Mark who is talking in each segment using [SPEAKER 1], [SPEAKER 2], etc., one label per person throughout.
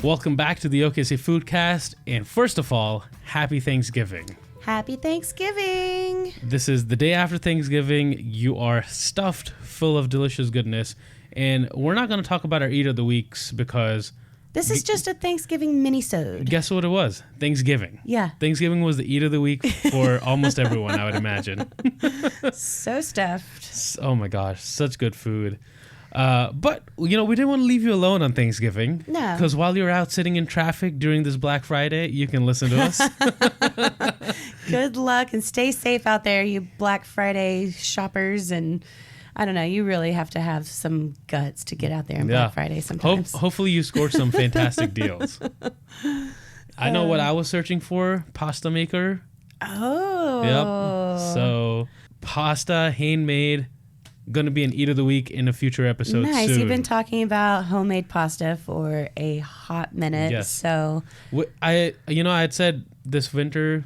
[SPEAKER 1] Welcome back to the OKC Foodcast, and first of all, happy Thanksgiving.
[SPEAKER 2] Happy Thanksgiving.
[SPEAKER 1] This is the day after Thanksgiving. You are stuffed full of delicious goodness, and we're not going to talk about our Eat of the Weeks because...
[SPEAKER 2] This is just a Thanksgiving mini-sode.
[SPEAKER 1] Guess what it was? Thanksgiving.
[SPEAKER 2] Yeah.
[SPEAKER 1] Thanksgiving was the Eat of the Week for almost everyone, I would imagine.
[SPEAKER 2] So stuffed.
[SPEAKER 1] Oh my gosh, such good food. But, you know, we didn't want to leave you alone on Thanksgiving.
[SPEAKER 2] No.
[SPEAKER 1] Because while you're out sitting in traffic during this Black Friday, you can listen to us.
[SPEAKER 2] Good luck and stay safe out there, you Black Friday shoppers. And I don't know, you really have to have some guts to get out there on Black Friday sometimes.
[SPEAKER 1] Hopefully you scored some fantastic deals. I know what I was searching for. Pasta maker.
[SPEAKER 2] Oh.
[SPEAKER 1] Yep. So pasta, handmade. Going to be an Eat of the Week in a future episode
[SPEAKER 2] Nice.
[SPEAKER 1] soon.
[SPEAKER 2] You've been talking about homemade pasta for a hot minute.
[SPEAKER 1] Yes.
[SPEAKER 2] So
[SPEAKER 1] I had said this winter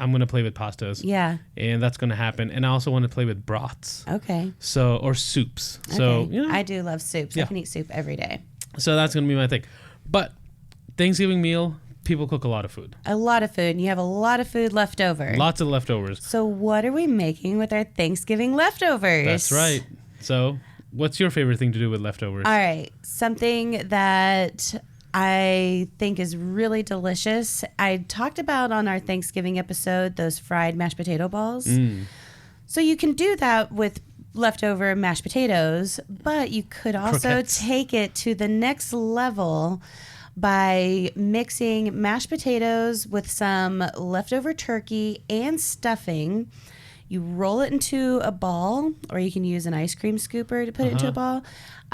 [SPEAKER 1] I'm going to play with pastas.
[SPEAKER 2] yeah.
[SPEAKER 1] And that's going to happen. And I also want to play with broths.
[SPEAKER 2] Okay.
[SPEAKER 1] So, or soups. So,
[SPEAKER 2] Okay.
[SPEAKER 1] you know,
[SPEAKER 2] I do love soups.
[SPEAKER 1] Yeah.
[SPEAKER 2] I can eat soup every day.
[SPEAKER 1] so that's going to be my thing. But Thanksgiving meal, people cook a lot of food.
[SPEAKER 2] A lot of food. And you have a lot of food left over.
[SPEAKER 1] Lots of leftovers.
[SPEAKER 2] So what are we making with our Thanksgiving leftovers?
[SPEAKER 1] That's right. So, what's your favorite thing to do with leftovers?
[SPEAKER 2] All right. Something that I think is really delicious. I talked about on our Thanksgiving episode those fried mashed potato balls. So you can do that with leftover mashed potatoes, but you could also
[SPEAKER 1] Croquettes.
[SPEAKER 2] take it to the next level by mixing mashed potatoes with some leftover turkey and stuffing. You roll it into a ball, or you can use an ice cream scooper to put it into a ball.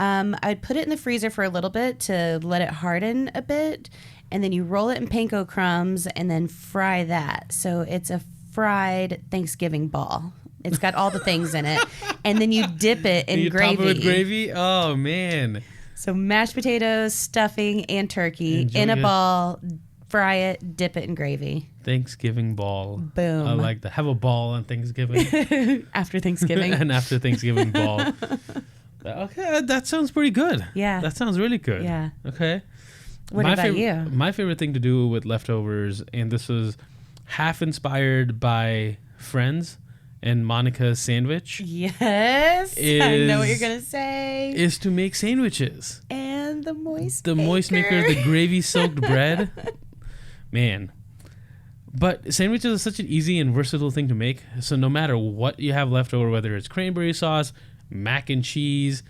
[SPEAKER 2] I'd put it in the freezer for a little bit to let it harden a bit, and then you roll it in panko crumbs and then fry that. So it's a fried Thanksgiving ball. It's got all the things in it, and then you dip it in
[SPEAKER 1] you
[SPEAKER 2] gravy.
[SPEAKER 1] top it with gravy? Oh, man.
[SPEAKER 2] So mashed potatoes, stuffing, and turkey
[SPEAKER 1] Enjoy
[SPEAKER 2] in a
[SPEAKER 1] it.
[SPEAKER 2] ball. Fry it, dip it in gravy.
[SPEAKER 1] Thanksgiving ball.
[SPEAKER 2] Boom.
[SPEAKER 1] I like that. Have a ball on Thanksgiving.
[SPEAKER 2] After Thanksgiving.
[SPEAKER 1] And after Thanksgiving ball. Okay, that sounds pretty good.
[SPEAKER 2] Yeah.
[SPEAKER 1] That sounds really good.
[SPEAKER 2] Yeah.
[SPEAKER 1] Okay.
[SPEAKER 2] What about you?
[SPEAKER 1] My favorite thing to do with leftovers, and this was half inspired by Friends and Monica's sandwich,
[SPEAKER 2] Yes. I know what
[SPEAKER 1] Is-
[SPEAKER 2] you're going to say.
[SPEAKER 1] is to make sandwiches.
[SPEAKER 2] And the moist
[SPEAKER 1] The moist maker, the gravy soaked bread. Man. But sandwiches are such an easy and versatile thing to make. So no matter what you have left over, whether it's cranberry sauce, mac and cheese,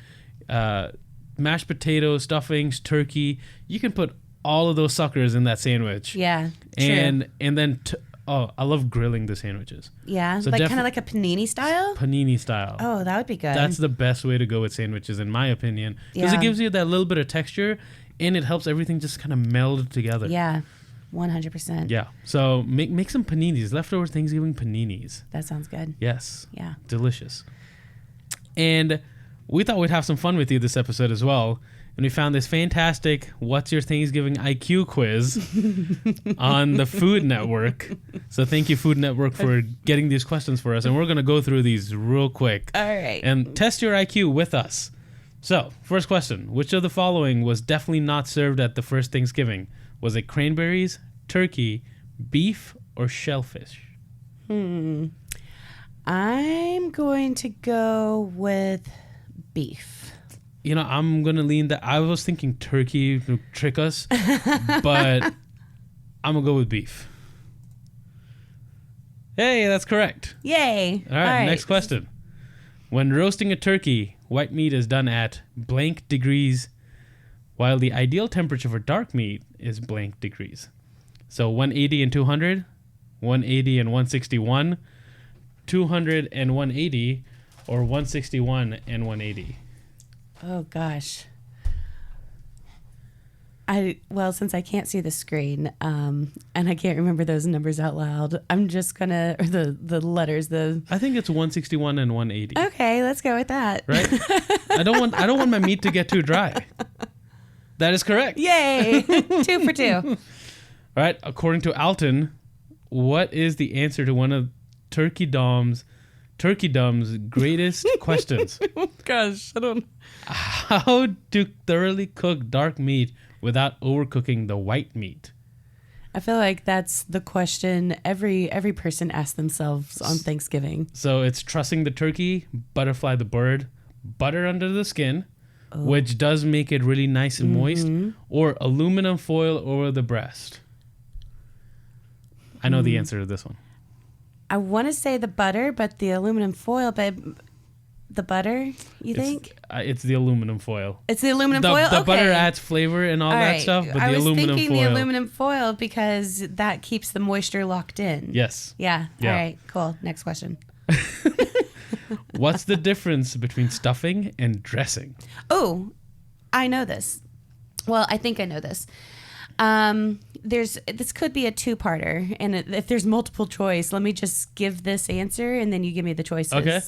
[SPEAKER 1] mashed potatoes, stuffings, turkey, you can put all of those suckers in that sandwich.
[SPEAKER 2] Yeah. True.
[SPEAKER 1] And then I love grilling the sandwiches.
[SPEAKER 2] yeah.
[SPEAKER 1] so
[SPEAKER 2] Like kind of like a panini style?
[SPEAKER 1] Panini style.
[SPEAKER 2] Oh, that would be good.
[SPEAKER 1] That's the best way to go with sandwiches, in my opinion, because
[SPEAKER 2] Yeah.
[SPEAKER 1] it gives you that little bit of texture, and it helps everything just kind of meld together.
[SPEAKER 2] Yeah. 100%.
[SPEAKER 1] Yeah. So make some paninis, leftover Thanksgiving paninis.
[SPEAKER 2] That sounds good.
[SPEAKER 1] Yes.
[SPEAKER 2] Yeah.
[SPEAKER 1] Delicious. And we thought we'd have some fun with you this episode as well. And we found this fantastic What's Your Thanksgiving IQ quiz on the Food Network. So thank you, Food Network, for getting these questions for us. And we're going to go through these real quick
[SPEAKER 2] All right.
[SPEAKER 1] and test your IQ with us. So, first question. Which of the following was definitely not served at the first Thanksgiving? Was it cranberries, turkey, beef, or shellfish?
[SPEAKER 2] I'm going to go with beef.
[SPEAKER 1] You know, I'm going to lean that. I was thinking turkey to trick us, but I'm going to go with beef. Hey, that's correct.
[SPEAKER 2] Yay.
[SPEAKER 1] All right, next question. When roasting a turkey, white meat is done at blank degrees, while the ideal temperature for dark meat is blank degrees. So 180 and 200, 180 and 161, 200 and 180, or 161 and 180.
[SPEAKER 2] Oh, gosh. Since I can't see the screen, and I can't remember those numbers out loud, I'm just gonna, or the letters,
[SPEAKER 1] I think it's 161 and 180.
[SPEAKER 2] Okay, let's go with that.
[SPEAKER 1] Right? I don't want my meat to get too dry. That is correct.
[SPEAKER 2] Yay! 2 for 2.
[SPEAKER 1] All right. According to Alton, what is the answer to one of Turkey Dom's Turkeydom's greatest questions.
[SPEAKER 2] Gosh, I don't.
[SPEAKER 1] How to thoroughly cook dark meat without overcooking the white meat?
[SPEAKER 2] I feel like that's the question every person asks themselves on Thanksgiving.
[SPEAKER 1] So it's trussing the turkey, butterfly the bird, butter under the skin, which does make it really nice and moist, or aluminum foil over the breast. I know the answer to this one.
[SPEAKER 2] I want to say the butter, but the aluminum foil, but the butter, you think?
[SPEAKER 1] It's the aluminum foil.
[SPEAKER 2] It's the aluminum
[SPEAKER 1] The,
[SPEAKER 2] foil?
[SPEAKER 1] the
[SPEAKER 2] Okay.
[SPEAKER 1] butter adds flavor and all that stuff, but
[SPEAKER 2] I
[SPEAKER 1] the
[SPEAKER 2] was
[SPEAKER 1] aluminum
[SPEAKER 2] thinking
[SPEAKER 1] foil.
[SPEAKER 2] the aluminum foil because that keeps the moisture locked in.
[SPEAKER 1] Yes.
[SPEAKER 2] Yeah.
[SPEAKER 1] Yeah.
[SPEAKER 2] All right. Cool. Next question.
[SPEAKER 1] What's the difference between stuffing and dressing?
[SPEAKER 2] Oh, I know this. Well, I think I know this. This could be a two-parter, and if there's multiple choice, let me just give this answer, and then you give me the choices.
[SPEAKER 1] Okay.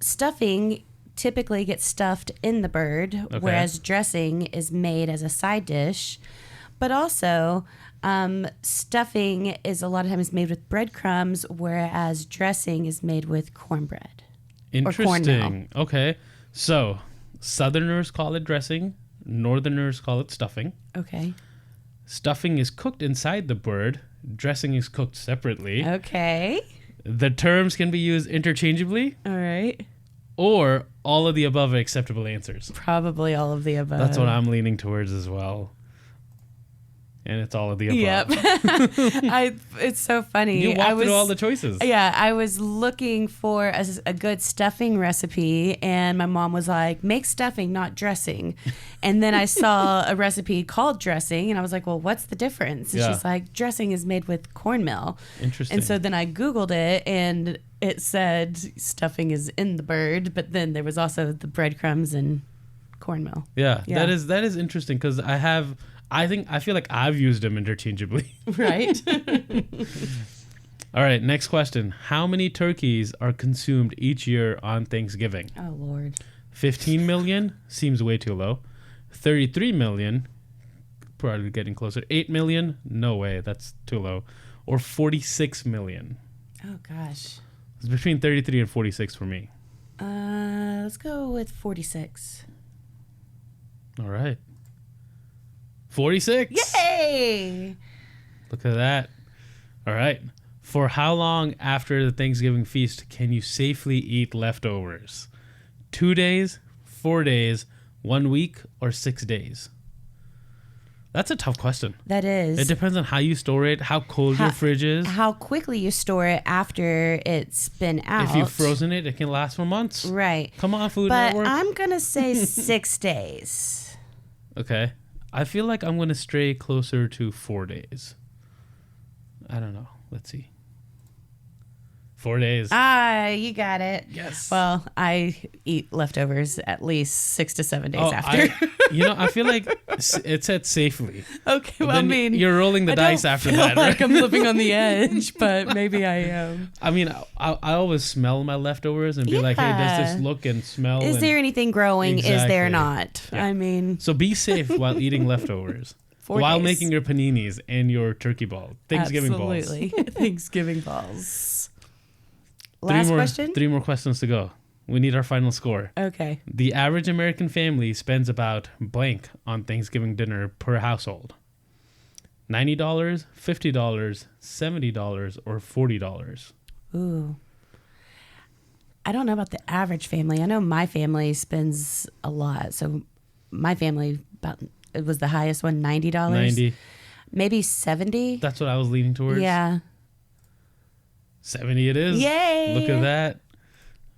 [SPEAKER 2] Stuffing typically gets stuffed in the bird, whereas dressing is made as a side dish. But also, stuffing is a lot of times made with breadcrumbs, whereas dressing is made with cornbread.
[SPEAKER 1] Interesting.
[SPEAKER 2] cornmeal.
[SPEAKER 1] Okay. So, Southerners call it dressing. Northerners call it stuffing.
[SPEAKER 2] Okay.
[SPEAKER 1] Stuffing is cooked inside the bird. Dressing is cooked separately.
[SPEAKER 2] Okay.
[SPEAKER 1] The terms can be used interchangeably,
[SPEAKER 2] All right.
[SPEAKER 1] or all of the above are acceptable answers.
[SPEAKER 2] Probably all of the above.
[SPEAKER 1] That's what I'm leaning towards as well. And it's all of the above.
[SPEAKER 2] Yep. It's so funny.
[SPEAKER 1] You walked through all the choices.
[SPEAKER 2] Yeah, I was looking for a good stuffing recipe, and my mom was like, make stuffing, not dressing. And then I saw a recipe called dressing, and I was like, well, what's the difference? And
[SPEAKER 1] Yeah.
[SPEAKER 2] she's like, dressing is made with cornmeal.
[SPEAKER 1] Interesting.
[SPEAKER 2] And so then I Googled it, and it said stuffing is in the bird, but then there was also the breadcrumbs and cornmeal.
[SPEAKER 1] Yeah,
[SPEAKER 2] Yeah.
[SPEAKER 1] that is interesting because I feel like I've used them interchangeably.
[SPEAKER 2] Right?
[SPEAKER 1] All right, next question. How many turkeys are consumed each year on Thanksgiving?
[SPEAKER 2] Oh, Lord.
[SPEAKER 1] 15 million seems way too low. 33 million, probably getting closer. 8 million, no way, that's too low. Or 46 million.
[SPEAKER 2] Oh, gosh.
[SPEAKER 1] It's between 33 and 46 for me.
[SPEAKER 2] Let's go with 46.
[SPEAKER 1] All right. 46.
[SPEAKER 2] Yay!
[SPEAKER 1] Look at that. All right. For how long after the Thanksgiving feast can you safely eat leftovers? 2 days, 4 days, 1 week, or 6 days? That's a tough question.
[SPEAKER 2] That is.
[SPEAKER 1] It depends on how you store it, how cold your fridge is.
[SPEAKER 2] How quickly you store it after it's been out.
[SPEAKER 1] If you've frozen it, it can last for months.
[SPEAKER 2] Right.
[SPEAKER 1] Come on, Food
[SPEAKER 2] But
[SPEAKER 1] Network.
[SPEAKER 2] I'm going to say 6 days.
[SPEAKER 1] Okay. I feel like I'm going to stray closer to 4 days. I don't know. Let's see. 4 days.
[SPEAKER 2] You got it.
[SPEAKER 1] Yes.
[SPEAKER 2] Well, I eat leftovers at least 6 to 7 days after.
[SPEAKER 1] I feel like it said safely.
[SPEAKER 2] Okay, well,
[SPEAKER 1] Then
[SPEAKER 2] I mean,
[SPEAKER 1] you're rolling the
[SPEAKER 2] I
[SPEAKER 1] dice
[SPEAKER 2] don't
[SPEAKER 1] after
[SPEAKER 2] feel
[SPEAKER 1] that,
[SPEAKER 2] like
[SPEAKER 1] right?
[SPEAKER 2] I'm living on the edge, but maybe I am.
[SPEAKER 1] I mean, I always smell my leftovers and be like, hey, does this look and smell?
[SPEAKER 2] Is
[SPEAKER 1] and
[SPEAKER 2] there anything growing? Is there
[SPEAKER 1] Exactly.
[SPEAKER 2] not?
[SPEAKER 1] Yeah.
[SPEAKER 2] I mean,
[SPEAKER 1] So be safe while eating leftovers.
[SPEAKER 2] 4
[SPEAKER 1] while
[SPEAKER 2] days.
[SPEAKER 1] making your paninis and your turkey ball. Thanksgiving balls.
[SPEAKER 2] absolutely. Thanksgiving balls. Last question?
[SPEAKER 1] 3 more questions to go. We need our final score.
[SPEAKER 2] Okay.
[SPEAKER 1] The average American family spends about blank on Thanksgiving dinner per household. $90, $50, $70, or $40.
[SPEAKER 2] Ooh. I don't know about the average family. I know my family spends a lot. So my family, it was the highest one, $90.
[SPEAKER 1] 90.
[SPEAKER 2] Maybe 70.
[SPEAKER 1] That's what I was leaning towards.
[SPEAKER 2] Yeah.
[SPEAKER 1] 70 it is.
[SPEAKER 2] Yay.
[SPEAKER 1] Look at that.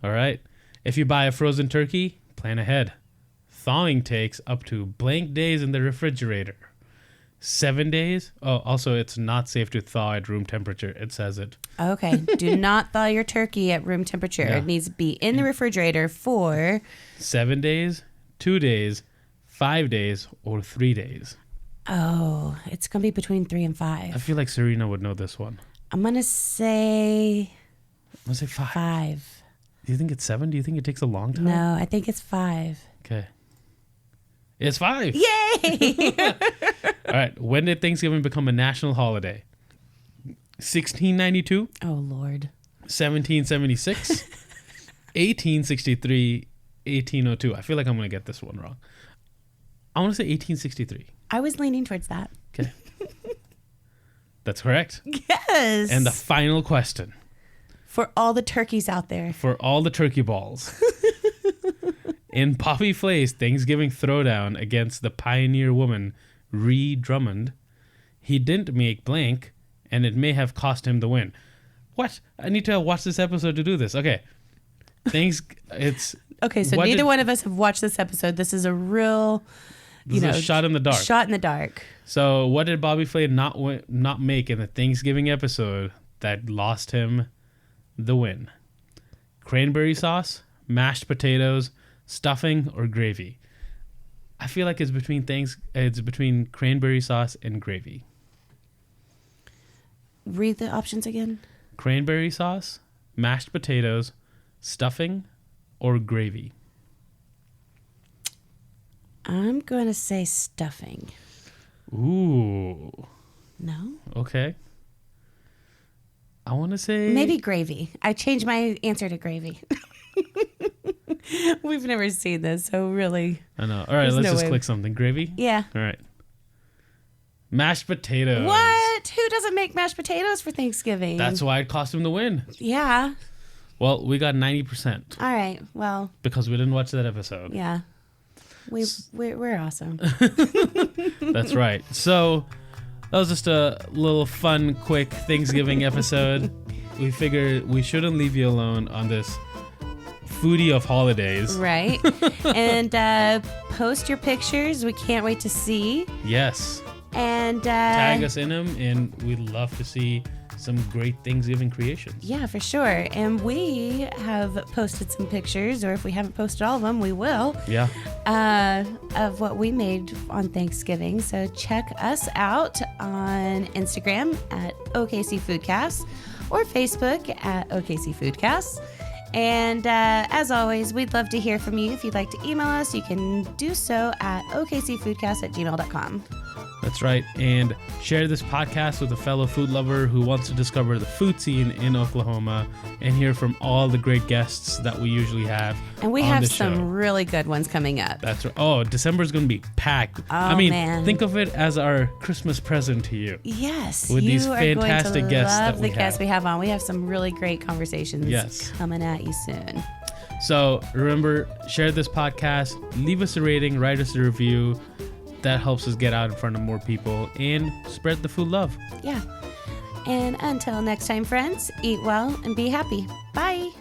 [SPEAKER 1] All right. If you buy a frozen turkey, plan ahead. Thawing takes up to blank days in the refrigerator. 7 days. Oh, also, it's not safe to thaw at room temperature. It says it.
[SPEAKER 2] Okay. Do not thaw your turkey at room temperature.
[SPEAKER 1] Yeah.
[SPEAKER 2] It needs to be in the refrigerator for
[SPEAKER 1] 7 days, 2 days, 5 days, or 3 days.
[SPEAKER 2] it's going to be between 3 and
[SPEAKER 1] I
[SPEAKER 2] 5.
[SPEAKER 1] feel like Serena would know this one.
[SPEAKER 2] I'm going to say
[SPEAKER 1] Let's say 5.
[SPEAKER 2] 5.
[SPEAKER 1] Do you think it's 7? Do you think it takes a long time?
[SPEAKER 2] No, I think it's 5.
[SPEAKER 1] Okay. It's 5.
[SPEAKER 2] Yay!
[SPEAKER 1] All right. When did Thanksgiving become a national holiday? 1692,
[SPEAKER 2] Oh, Lord.
[SPEAKER 1] 1776, 1863, 1802. I feel like I'm going to get this one wrong. I want to say 1863.
[SPEAKER 2] I was leaning towards that.
[SPEAKER 1] Okay. That's correct.
[SPEAKER 2] Yes.
[SPEAKER 1] And the final question.
[SPEAKER 2] For all the turkeys out there.
[SPEAKER 1] For all the turkey balls. In Bobby Flay's Thanksgiving throwdown against the pioneer woman, Ree Drummond, he didn't make blank, and it may have cost him the win. What? I need to watch this episode to do this. Okay.
[SPEAKER 2] Okay, so neither one of us have watched this episode. This is a real,
[SPEAKER 1] This is a shot in the dark.
[SPEAKER 2] Shot in the dark.
[SPEAKER 1] So what did Bobby Flay not make in the Thanksgiving episode that lost him the win? Cranberry sauce, mashed potatoes, stuffing, or gravy? I feel like it's between cranberry sauce and gravy.
[SPEAKER 2] Read the options again.
[SPEAKER 1] Cranberry sauce, mashed potatoes, stuffing, or gravy?
[SPEAKER 2] I'm going to say stuffing.
[SPEAKER 1] Ooh.
[SPEAKER 2] No?
[SPEAKER 1] Okay. I want to say...
[SPEAKER 2] Maybe gravy. I changed my answer to gravy. We've never seen this, so really...
[SPEAKER 1] I know. All right, let's just click something. Gravy?
[SPEAKER 2] Yeah.
[SPEAKER 1] All right. Mashed potatoes.
[SPEAKER 2] What? Who doesn't make mashed potatoes for Thanksgiving?
[SPEAKER 1] That's why it cost him the win.
[SPEAKER 2] Yeah.
[SPEAKER 1] Well, we got 90%.
[SPEAKER 2] All right. Well.
[SPEAKER 1] Because we didn't watch that episode.
[SPEAKER 2] Yeah. We're awesome.
[SPEAKER 1] That's right. So that was just a little fun, quick Thanksgiving episode. We figured we shouldn't leave you alone on this foodie of holidays.
[SPEAKER 2] Right. And post your pictures. We can't wait to see.
[SPEAKER 1] Yes.
[SPEAKER 2] And
[SPEAKER 1] tag us in them, and we'd love to see some great Thanksgiving creations.
[SPEAKER 2] Yeah, for sure. And we have posted some pictures, or if we haven't posted all of them, we will.
[SPEAKER 1] Yeah.
[SPEAKER 2] Of what we made on Thanksgiving. So check us out on Instagram at OKC Foodcast or Facebook at OKC Foodcast. And as always, we'd love to hear from you. If you'd like to email us, you can do so at okcfoodcast@gmail.com.
[SPEAKER 1] That's right. And share this podcast with a fellow food lover who wants to discover the food scene in Oklahoma and hear from all the great guests that we usually have.
[SPEAKER 2] And we have some really good ones coming up.
[SPEAKER 1] That's right. Oh, December is going to be packed.
[SPEAKER 2] Oh, man.
[SPEAKER 1] Think of it as our Christmas present to you.
[SPEAKER 2] Yes.
[SPEAKER 1] With these fantastic guests that we have.
[SPEAKER 2] Guests we have on. We have some really great conversations coming at you soon.
[SPEAKER 1] So remember, share this podcast, leave us a rating, write us a review. That helps us get out in front of more people and spread the food love.
[SPEAKER 2] Yeah. And until next time, friends, eat well and be happy. Bye.